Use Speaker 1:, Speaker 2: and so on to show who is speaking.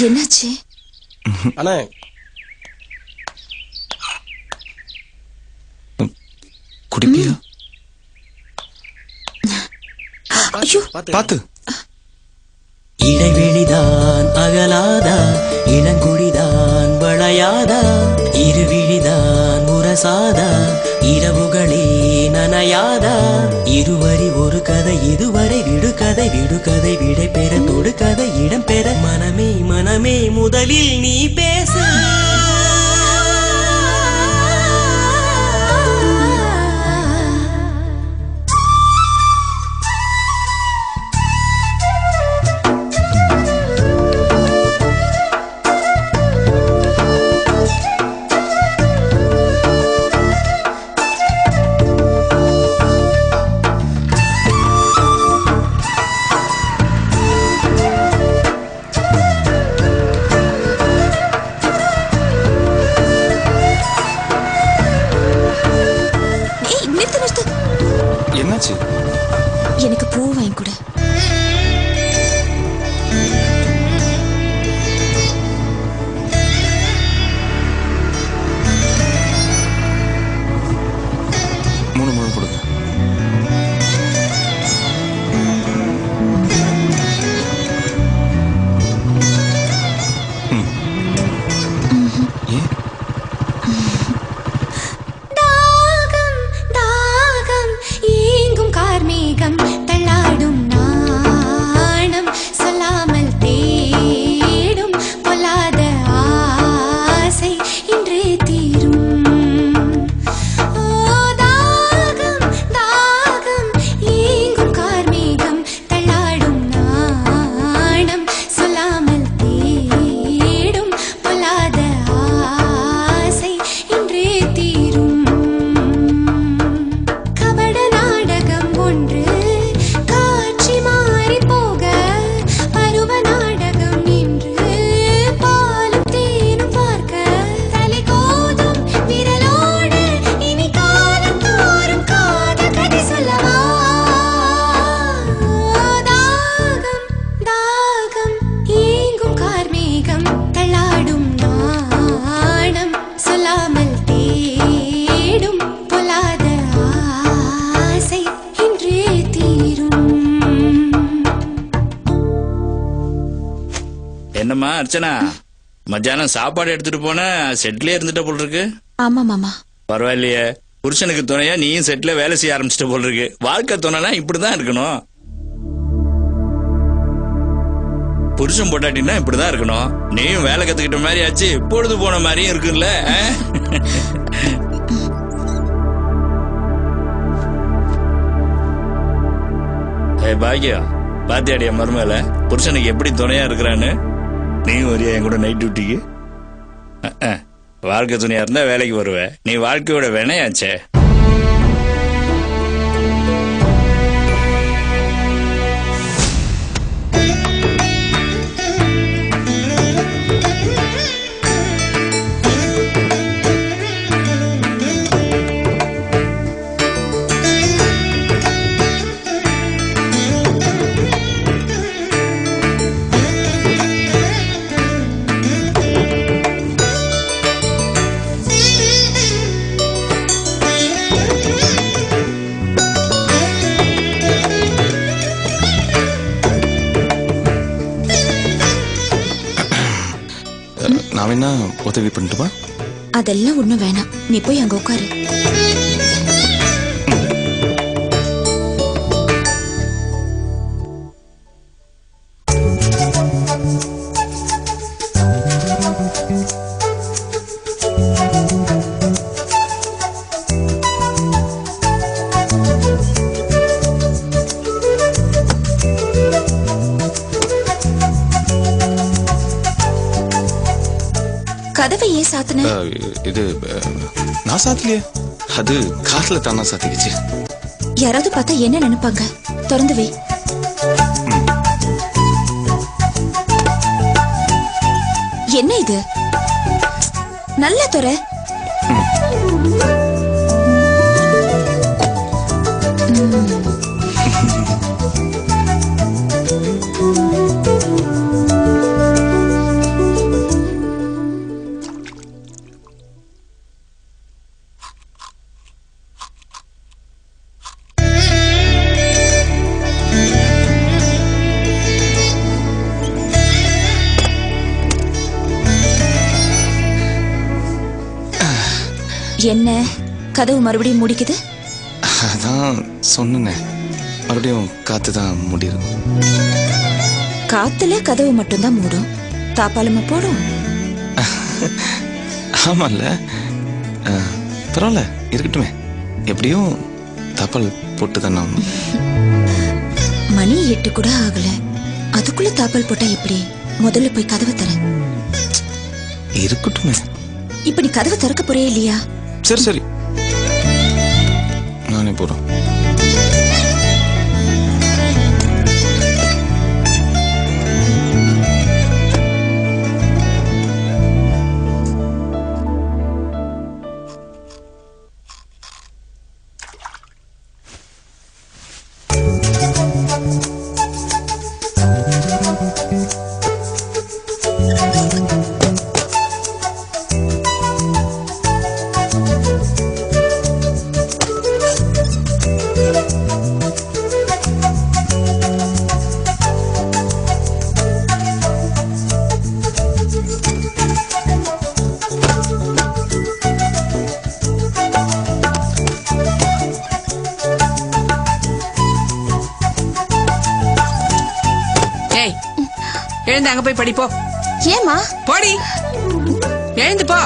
Speaker 1: என்னாச்சு?
Speaker 2: அண்ணே
Speaker 3: குடிப்பியா?
Speaker 1: ஐயோ
Speaker 3: பாத்து.
Speaker 4: இடைவெளிதான் அகலாதா, இளங்குடிதான் வளையாதா, இருவிழிதான் முரசாதா, இரவுகளே நனையாதா, இருவரி ஒரு கதை இதுவரை விடுகதை, விடுகதை விடை பெற தொடுகதை இடம் பெற, மனமே மனமே முதலில் நீ பேச.
Speaker 3: என்னாச்சு?
Speaker 1: எனக்கு பூ வாங்கி கொடு.
Speaker 3: மூணு மூணு கொடுங்க. ஏன்?
Speaker 5: கார்மேகம் தள்ளாடும் நாணம் சொல்லாமல் தேடும் பொல்லாத ஆசை இன்றே தீரும். தாகம் தாகம் ஏங்கும் கார்மேகம் தள்ளாடும் நாணம் சொல்லாமல் தேடும் பொல்லாத ஆசை இன்றே தீரும். காட்சி மாறி போக பருவ நாடகம் நின்று பாலும் தேனும் பார்க்க தலை கோதும் விரலோடு இனி காலம் தோறும் காதல் கதை சொல்லவா. தாகம் தாகம் ஏங்கும் கார்மேகம் தள்ளாடும் நாணம் சொல்லாமல் தேடும் பொல்லாத ஆசை இன்றே தீரும்.
Speaker 6: என்னம்மா அர்ச்சனா, மத்தியானம் சாப்பாடு எடுத்துட்டு போன செட்லயே இருந்துட்ட போல் இருக்கு.
Speaker 1: ஆமா மாமா.
Speaker 6: பரவாயில்லையே, புருஷனுக்கு துணையா நீயும் செட்ல வேலை செய்ய ஆரம்பிச்சிட்ட போல் இருக்கு. வாழ்க்கை துணைனா இப்படிதான் இருக்கணும். புருஷன் பொட்டாட்டினா இப்படிதான் இருக்கணும். நீயும் வேலை கத்துக்கிட்ட மாதிரி ஆச்சு, பொழுது போன மாதிரியும் இருக்குல்ல. பாக்கியம், பாத்தியாடியா மருமல புருஷனுக்கு எப்படி துணையா இருக்கிறான்னு. நீயும் வரியா என் கூட நைட் டியூட்டிக்கு? வாழ்க்கை துணையா இருந்தா வேலைக்கு வருவ, நீ வாழ்க்கையோட வினையாச்சே.
Speaker 3: நான் வேணா உதவி பண்ணிட்டுமா?
Speaker 1: அதெல்லாம் ஒண்ணும் வேணாம், நீ போய் அங்க உட்காரு. கதவை ஏன் சாத்துன?
Speaker 3: இது நான் சாத்தலையே, அது காத்துல தானா சாத்திக்கிச்சு.
Speaker 1: யாராவது பார்த்தா என்ன நினைப்பாங்க? திறந்து வை. என்ன இது? நல்ல துறை. என்ன கதவு மறுபடியும் முடிக்குது?
Speaker 3: அதான் சொன்னேன், மறுபடியும் காத்து தான் முடியும்.
Speaker 1: காத்துல கதவு மட்டும்தான் மூடும், தாப்பாலுமா போடும்?
Speaker 3: ஆமால்ல, பரவாயில்ல இருக்கட்டுமே, எப்படியும் தாப்பால் போட்டு தானே ஆகணும்.
Speaker 1: மணி 8 கூட ஆகல, அதுக்குள்ள தாப்பால் போட்டா எப்படி? முதல்ல போய் கதவை தர.
Speaker 3: இருக்கட்டுமே.
Speaker 1: இப்ப நீ கதவை திறக்க போறே இல்லையா?
Speaker 3: சரி சரி, நானே போறேன்.
Speaker 2: எழுந்து அங்க போய் படிப்போ.
Speaker 1: ஏமா?
Speaker 2: போடி, எழுந்து போ.